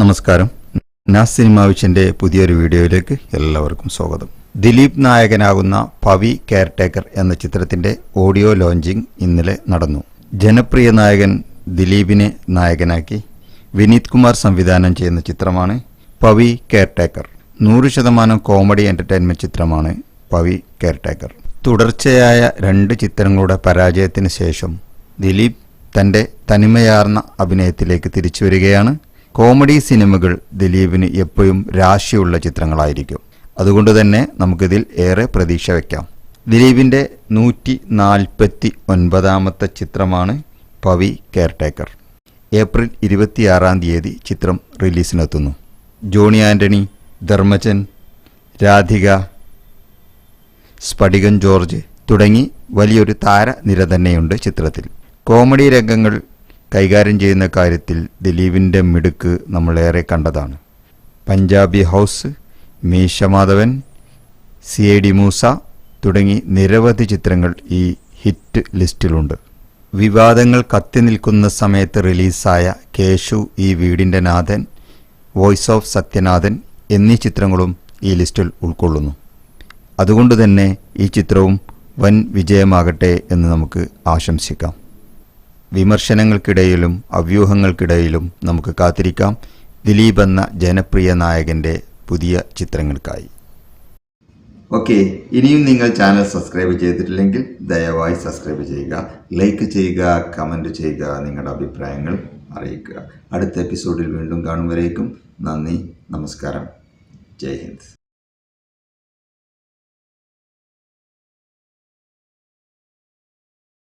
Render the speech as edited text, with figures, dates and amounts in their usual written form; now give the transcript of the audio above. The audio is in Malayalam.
നമസ്കാരം. നാസ് സിനിമ വിഷന്റെ പുതിയൊരു വീഡിയോയിലേക്ക് എല്ലാവർക്കും സ്വാഗതം. ദിലീപ് നായകനാകുന്ന പവി കെയർടേക്കർ എന്ന ചിത്രത്തിന്റെ ഓഡിയോ ലോഞ്ചിങ് ഇന്നലെ നടന്നു. ജനപ്രിയ നായകൻ ദിലീപിനെ നായകനാക്കി വിനീത് കുമാർ സംവിധാനം ചെയ്യുന്ന ചിത്രമാണ് പവി കെയർടേക്കർ. 100% കോമഡി എന്റർടൈൻമെന്റ് ചിത്രമാണ് പവി കെയർടേക്കർ. തുടർച്ചയായ 2 ചിത്രങ്ങളുടെ പരാജയത്തിന് ശേഷം ദിലീപ് തന്റെ തനിമയാർന്ന അഭിനയത്തിലേക്ക് തിരിച്ചു വരികയാണ്. കോമഡി സിനിമകൾ ദിലീപിന് എപ്പോഴും രാശിയുള്ള ചിത്രങ്ങളായിരിക്കും. അതുകൊണ്ട് തന്നെ നമുക്കിതിൽ ഏറെ പ്രതീക്ഷ വയ്ക്കാം. ദിലീപിന്റെ 149ാമത്തെ ചിത്രമാണ് പവി കെയർടേക്കർ. ഏപ്രിൽ 26-ാം തീയതി ചിത്രം റിലീസിനെത്തുന്നു. ജോണി ആന്റണി, ധർമ്മജൻ, രാധിക, സ്ഫടികൻ ജോർജ് തുടങ്ങി വലിയൊരു താരനിര തന്നെയുണ്ട് ചിത്രത്തിൽ. കോമഡി രംഗങ്ങൾ കൈകാര്യം ചെയ്യുന്ന കാര്യത്തിൽ ദിലീപിൻ്റെ മിടുക്ക് നമ്മളേറെ കണ്ടതാണ്. പഞ്ചാബി ഹൗസ്, മീശ മാധവൻ, CID മൂസ തുടങ്ങി നിരവധി ചിത്രങ്ങൾ ഈ ഹിറ്റ് ലിസ്റ്റിലുണ്ട്. വിവാദങ്ങൾ കത്തി നിൽക്കുന്ന സമയത്ത് റിലീസായ കേശു, ഈ വീടിൻ്റെ നാഥൻ, വോയിസ് ഓഫ് സത്യനാഥൻ എന്നീ ചിത്രങ്ങളും ഈ ലിസ്റ്റിൽ ഉൾക്കൊള്ളുന്നു. അതുകൊണ്ട് തന്നെ ഈ ചിത്രവും വൻ വിജയമാകട്ടെ എന്ന് നമുക്ക് ആശംസിക്കാം. വിമർശനങ്ങൾക്കിടയിലും അവ്യൂഹങ്ങൾക്കിടയിലും നമുക്ക് കാത്തിരിക്കാം ദിലീപ് എന്ന ജനപ്രിയ നായകൻ്റെ പുതിയ ചിത്രങ്ങൾക്കായി. ഓക്കെ, ഇനിയും നിങ്ങൾ ചാനൽ സബ്സ്ക്രൈബ് ചെയ്തിട്ടില്ലെങ്കിൽ ദയവായി സബ്സ്ക്രൈബ് ചെയ്യുക, ലൈക്ക് ചെയ്യുക, കമൻറ്റ് ചെയ്യുക, നിങ്ങളുടെ അഭിപ്രായങ്ങൾ അറിയിക്കുക. അടുത്ത എപ്പിസോഡിൽ വീണ്ടും കാണും വരേക്കും നന്ദി, നമസ്കാരം, ജയ് ഹിന്ദ്.